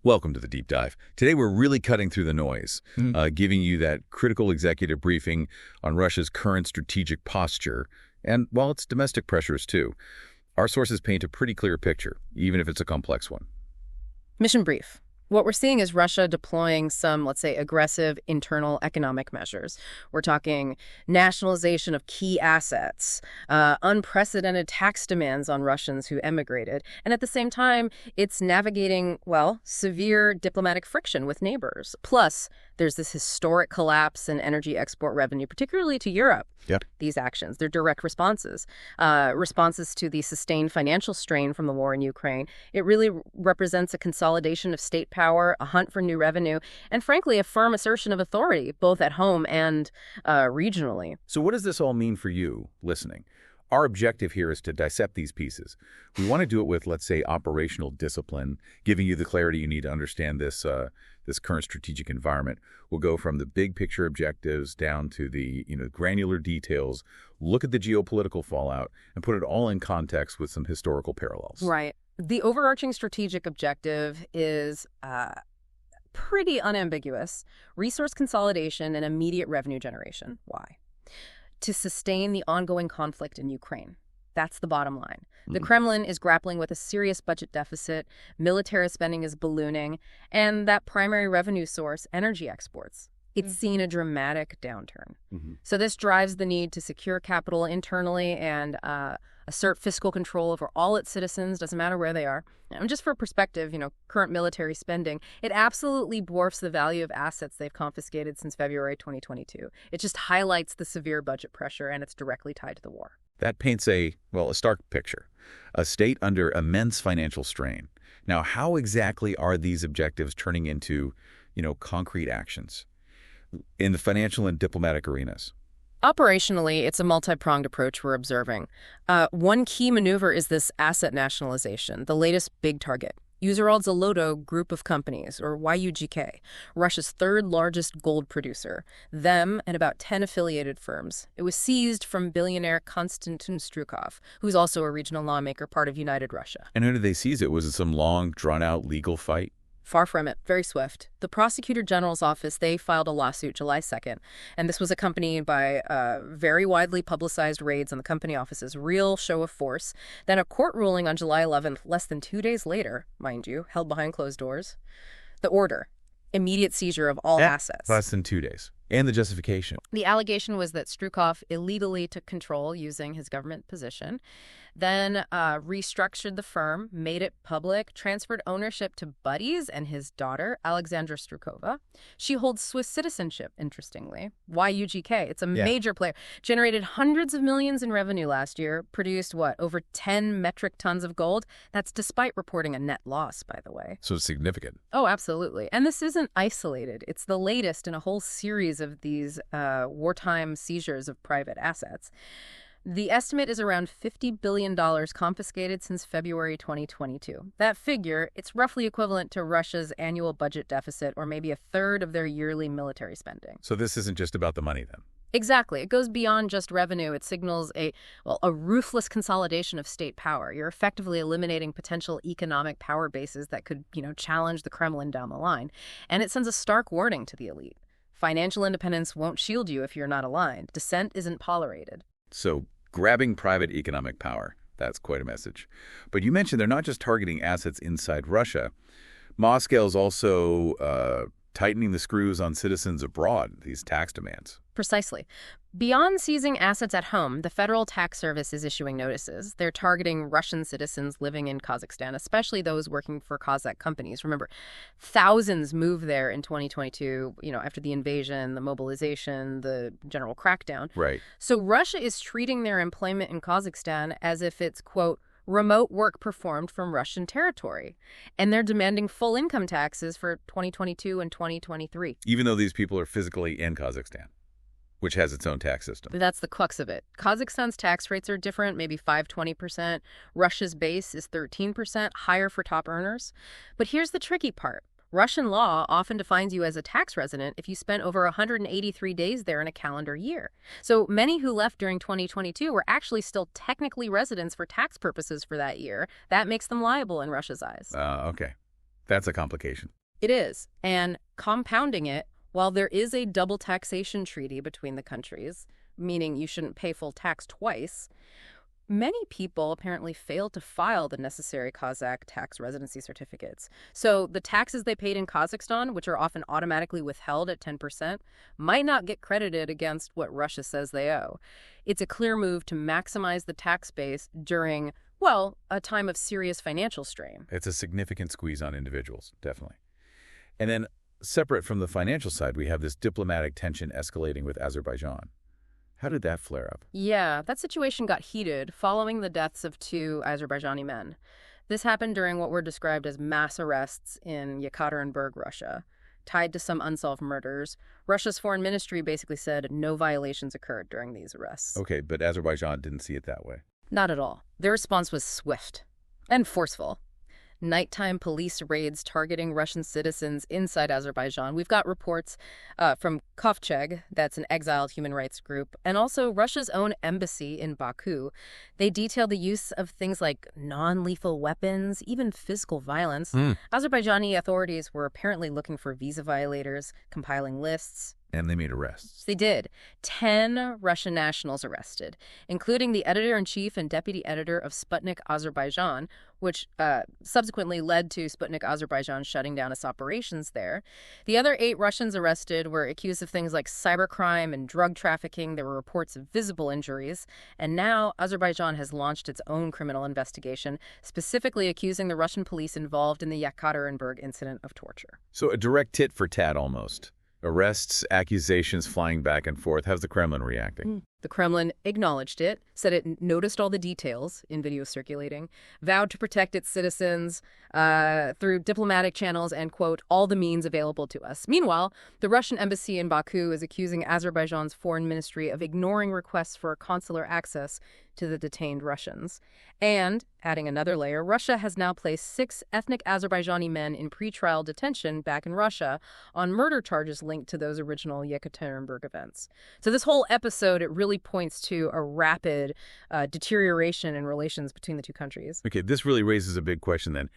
Welcome to the deep dive. Today we're really cutting through the noise, giving you that critical executive briefing on Russia's current strategic posture, and while it's domestic pressures too. Our sources paint a pretty clear picture, even if it's a complex one. Mission brief. What we're seeing is Russia deploying some, let's say, aggressive internal economic measures. We're talking nationalization of key assets, unprecedented tax demands on Russians who emigrated, and at the same time, it's navigating, well, severe diplomatic friction with neighbors. Plus, there's this historic collapse in energy export revenue, particularly to Europe. Yep. These actions, they're direct responses to the sustained financial strain from the war in Ukraine. It really represents a consolidation of state power, a hunt for new revenue, and frankly, a firm assertion of authority, both at home and regionally. So what does this all mean for you, listening? Our objective here is to dissect these pieces. We want to do it with, let's say, operational discipline, giving you the clarity you need to understand this current strategic environment. We'll go from the big picture objectives down to the granular details, look at the geopolitical fallout, and put it all in context with some historical parallels. Right. The overarching strategic objective is pretty unambiguous: resource consolidation and immediate revenue generation. Why? To sustain the ongoing conflict in Ukraine. That's the bottom line. The Kremlin is grappling with a serious budget deficit, military spending is ballooning, and that primary revenue source, energy exports, it's seen a dramatic downturn. So this drives the need to secure capital internally and assert fiscal control over all its citizens, doesn't matter where they are. And just for perspective, current military spending, it absolutely dwarfs the value of assets they've confiscated since February 2022. It just highlights the severe budget pressure, and it's directly tied to the war. That paints a stark picture, a state under immense financial strain. Now, how exactly are these objectives turning into, concrete actions in the financial and diplomatic arenas? Operationally, it's a multi-pronged approach we're observing. One key maneuver is this asset nationalization, the latest big target. Uzerald-Zoloto Group of Companies, or YUGK, Russia's third largest gold producer, them and about 10 affiliated firms. It was seized from billionaire Konstantin Strukov, who's also a regional lawmaker, part of United Russia. And how did they seize it? Was it some long, drawn-out legal fight? Far from it. Very swift. The Prosecutor General's office, they filed a lawsuit July 2nd, and this was accompanied by very widely publicized raids on the company offices, real show of force. Then a court ruling on July 11th, less than 2 days later, mind you, held behind closed doors. The order: immediate seizure of all assets. Less than 2 days. And the justification. The allegation was that Strukov illegally took control using his government position, then restructured the firm, made it public, transferred ownership to buddies and his daughter, Alexandra Strukova. She holds Swiss citizenship, interestingly. YUGK, it's a major player. Generated hundreds of millions in revenue last year, produced, over 10 metric tons of gold? That's despite reporting a net loss, by the way. So significant. Oh, absolutely. And this isn't isolated. It's the latest in a whole series of these wartime seizures of private assets. The estimate is around $50 billion confiscated since February 2022. That figure, it's roughly equivalent to Russia's annual budget deficit, or maybe a third of their yearly military spending. So this isn't just about the money then? Exactly. It goes beyond just revenue. It signals a ruthless consolidation of state power. You're effectively eliminating potential economic power bases that could, challenge the Kremlin down the line. And it sends a stark warning to the elite. Financial independence won't shield you if you're not aligned. Dissent isn't tolerated. So grabbing private economic power, that's quite a message. But you mentioned they're not just targeting assets inside Russia. Moscow's also tightening the screws on citizens abroad, these tax demands. Precisely. Beyond seizing assets at home, the Federal Tax Service is issuing notices. They're targeting Russian citizens living in Kazakhstan, especially those working for Kazakh companies. Remember, thousands moved there in 2022, after the invasion, the mobilization, the general crackdown. Right. So Russia is treating their employment in Kazakhstan as if it's, quote, remote work performed from Russian territory. And they're demanding full income taxes for 2022 and 2023. Even though these people are physically in Kazakhstan, which has its own tax system. That's the crux of it. Kazakhstan's tax rates are different, maybe 5-20%. Russia's base is 13%, higher for top earners. But here's the tricky part. Russian law often defines you as a tax resident if you spent over 183 days there in a calendar year. So many who left during 2022 were actually still technically residents for tax purposes for that year. That makes them liable in Russia's eyes. Okay. That's a complication. It is. And compounding it, while there is a double taxation treaty between the countries, meaning you shouldn't pay full tax twice, many people apparently failed to file the necessary Kazakh tax residency certificates. So the taxes they paid in Kazakhstan, which are often automatically withheld at 10%, might not get credited against what Russia says they owe. It's a clear move to maximize the tax base during, well, a time of serious financial strain. It's a significant squeeze on individuals, definitely. And then, separate from the financial side, we have this diplomatic tension escalating with Azerbaijan. How did that flare up? Yeah, that situation got heated following the deaths of 2 Azerbaijani men. This happened during what were described as mass arrests in Yekaterinburg, Russia, tied to some unsolved murders. Russia's foreign ministry basically said no violations occurred during these arrests. Okay, but Azerbaijan didn't see it that way. Not at all. Their response was swift and forceful. Nighttime police raids targeting Russian citizens inside Azerbaijan. We've got reports from Kovcheg, that's an exiled human rights group, and also Russia's own embassy in Baku. They detailed the use of things like non-lethal weapons, even physical violence. Azerbaijani authorities were apparently looking for visa violators, compiling lists. And they made arrests. They did. 10 Russian nationals arrested, including the editor-in-chief and deputy editor of Sputnik Azerbaijan, which subsequently led to Sputnik Azerbaijan shutting down its operations there. The other 8 Russians arrested were accused of things like cybercrime and drug trafficking. There were reports of visible injuries. And now Azerbaijan has launched its own criminal investigation, specifically accusing the Russian police involved in the Yekaterinburg incident of torture. So a direct tit for tat almost. Arrests, accusations flying back and forth. How's the Kremlin reacting? The Kremlin acknowledged it, said it noticed all the details in video circulating, vowed to protect its citizens through diplomatic channels and, quote, all the means available to us. Meanwhile, the Russian embassy in Baku is accusing Azerbaijan's foreign ministry of ignoring requests for consular access to the detained Russians. And, adding another layer, Russia has now placed 6 ethnic Azerbaijani men in pretrial detention back in Russia on murder charges linked to those original Yekaterinburg events. So this whole episode, it really points to a rapid deterioration in relations between the two countries. Okay, this really raises a big question then.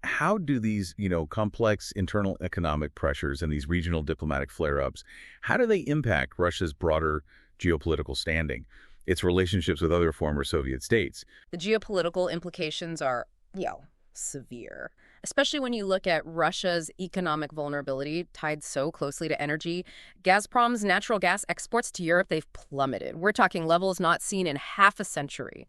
How do these, complex internal economic pressures and these regional diplomatic flare-ups, how do they impact Russia's broader geopolitical standing, its relationships with other former Soviet states? The geopolitical implications are, severe. Especially when you look at Russia's economic vulnerability tied so closely to energy. Gazprom's natural gas exports to Europe, they've plummeted. We're talking levels not seen in half a century.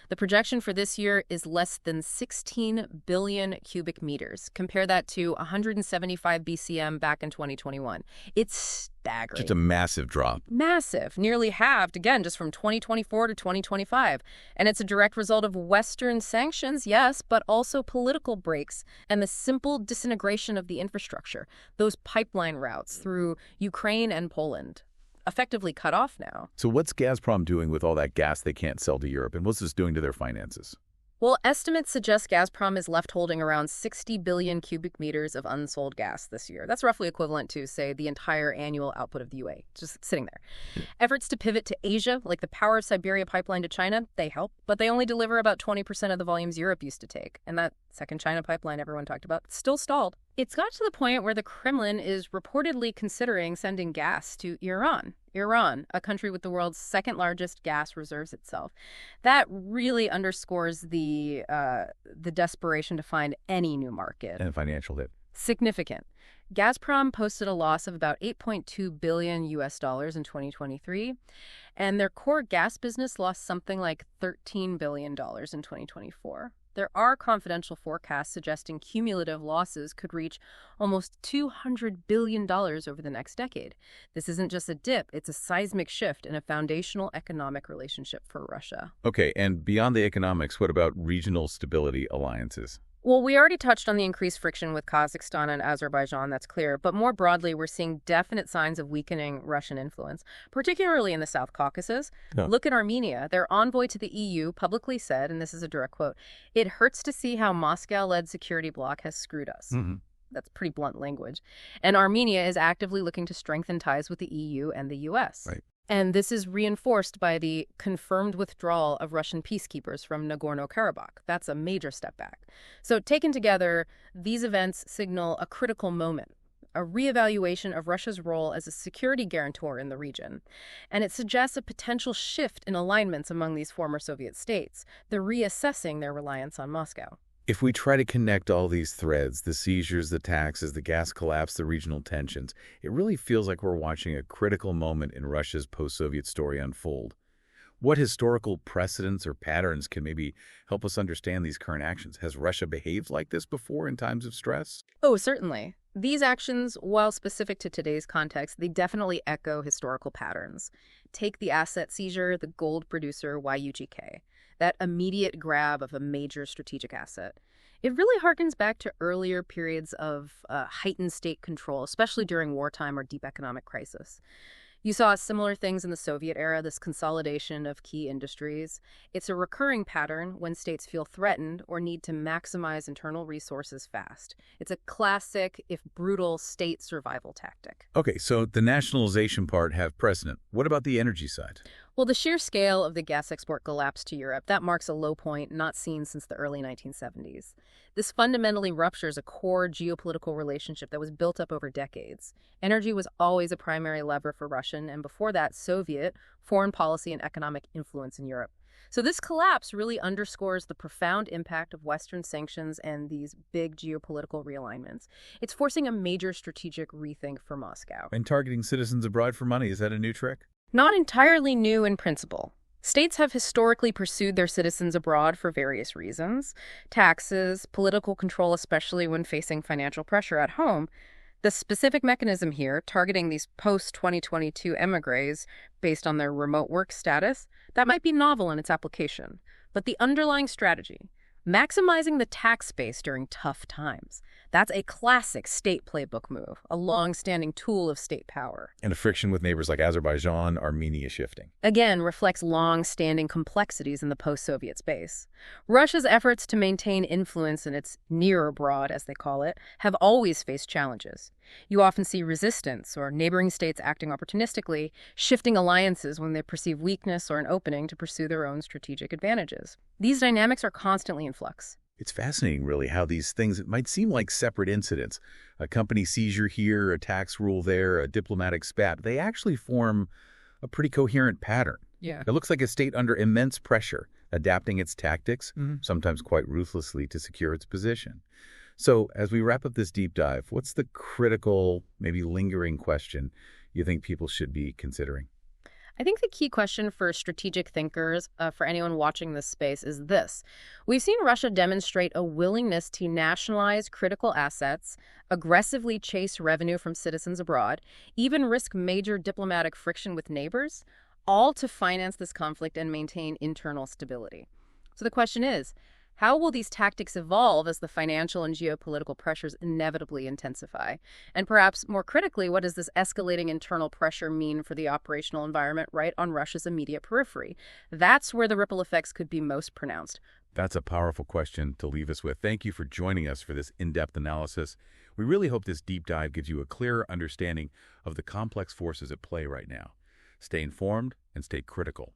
The projection for this year is less than 16 billion cubic meters. Compare that to 175 BCM back in 2021. It's staggering. Just a massive drop. Massive. Nearly halved, again, just from 2024 to 2025. And it's a direct result of Western sanctions, yes, but also political breaks and the simple disintegration of the infrastructure. Those pipeline routes through Ukraine and Poland. Effectively cut off now. So what's Gazprom doing with all that gas they can't sell to Europe, and what's this doing to their finances? Well, estimates suggest Gazprom is left holding around 60 billion cubic meters of unsold gas this year. That's roughly equivalent to, say, the entire annual output of the UA, just sitting there. Efforts to pivot to Asia, like the Power of Siberia pipeline to China, they help, but they only deliver about 20% of the volumes Europe used to take. And that second China pipeline everyone talked about still stalled. It's got to the point where the Kremlin is reportedly considering sending gas to Iran. Iran, a country with the world's second largest gas reserves itself. That really underscores the desperation to find any new market. And financial hit. Significant. Gazprom posted a loss of about $8.2 billion in 2023, and their core gas business lost something like $13 billion in 2024. There are confidential forecasts suggesting cumulative losses could reach almost $200 billion over the next decade. This isn't just a dip, it's a seismic shift in a foundational economic relationship for Russia. Okay, and beyond the economics, what about regional stability alliances? Well, we already touched on the increased friction with Kazakhstan and Azerbaijan, that's clear. But more broadly, we're seeing definite signs of weakening Russian influence, particularly in the South Caucasus. Yeah. Look at Armenia. Their envoy to the EU publicly said, and this is a direct quote, "It hurts to see how Moscow-led security bloc has screwed us." Mm-hmm. That's pretty blunt language. And Armenia is actively looking to strengthen ties with the EU and the U.S. Right. And this is reinforced by the confirmed withdrawal of Russian peacekeepers from Nagorno-Karabakh. That's a major step back. So taken together, these events signal a critical moment, a reevaluation of Russia's role as a security guarantor in the region. And it suggests a potential shift in alignments among these former Soviet states. They're reassessing their reliance on Moscow. If we try to connect all these threads, the seizures, the taxes, the gas collapse, the regional tensions, it really feels like we're watching a critical moment in Russia's post-Soviet story unfold. What historical precedents or patterns can maybe help us understand these current actions? Has Russia behaved like this before in times of stress? Oh, certainly. These actions, while specific to today's context, they definitely echo historical patterns. Take the asset seizure, the gold producer YUGK, that immediate grab of a major strategic asset. It really harkens back to earlier periods of heightened state control, especially during wartime or deep economic crisis. You saw similar things in the Soviet era, this consolidation of key industries. It's a recurring pattern when states feel threatened or need to maximize internal resources fast. It's a classic, if brutal, state survival tactic. Okay, so the nationalization part have precedent. What about the energy side? Well, the sheer scale of the gas export collapse to Europe, that marks a low point not seen since the early 1970s. This fundamentally ruptures a core geopolitical relationship that was built up over decades. Energy was always a primary lever for Russian, and before that, Soviet, foreign policy and economic influence in Europe. So this collapse really underscores the profound impact of Western sanctions and these big geopolitical realignments. It's forcing a major strategic rethink for Moscow. And targeting citizens abroad for money, is that a new trick? Not entirely new in principle. States have historically pursued their citizens abroad for various reasons. Taxes, political control, especially when facing financial pressure at home. The specific mechanism here, targeting these post-2022 émigrés based on their remote work status, that might be novel in its application. But the underlying strategy, maximizing the tax base during tough times, that's a classic state playbook move, a long-standing tool of state power. And a friction with neighbors like Azerbaijan, Armenia shifting. Again, reflects long-standing complexities in the post-Soviet space. Russia's efforts to maintain influence in its near abroad, as they call it, have always faced challenges. You often see resistance or neighboring states acting opportunistically, shifting alliances when they perceive weakness or an opening to pursue their own strategic advantages. These dynamics are constantly in flux. It's fascinating, really, how these things, it might seem like separate incidents. A company seizure here, a tax rule there, a diplomatic spat. They actually form a pretty coherent pattern. Yeah. It looks like a state under immense pressure, adapting its tactics, sometimes quite ruthlessly, to secure its position. So, as we wrap up this deep dive, what's the critical, maybe lingering question you think people should be considering? I think the key question for strategic thinkers, for anyone watching this space, is this. We've seen Russia demonstrate a willingness to nationalize critical assets, aggressively chase revenue from citizens abroad, even risk major diplomatic friction with neighbors, all to finance this conflict and maintain internal stability. So the question is, how will these tactics evolve as the financial and geopolitical pressures inevitably intensify? And perhaps more critically, what does this escalating internal pressure mean for the operational environment right on Russia's immediate periphery? That's where the ripple effects could be most pronounced. That's a powerful question to leave us with. Thank you for joining us for this in-depth analysis. We really hope this deep dive gives you a clearer understanding of the complex forces at play right now. Stay informed and stay critical.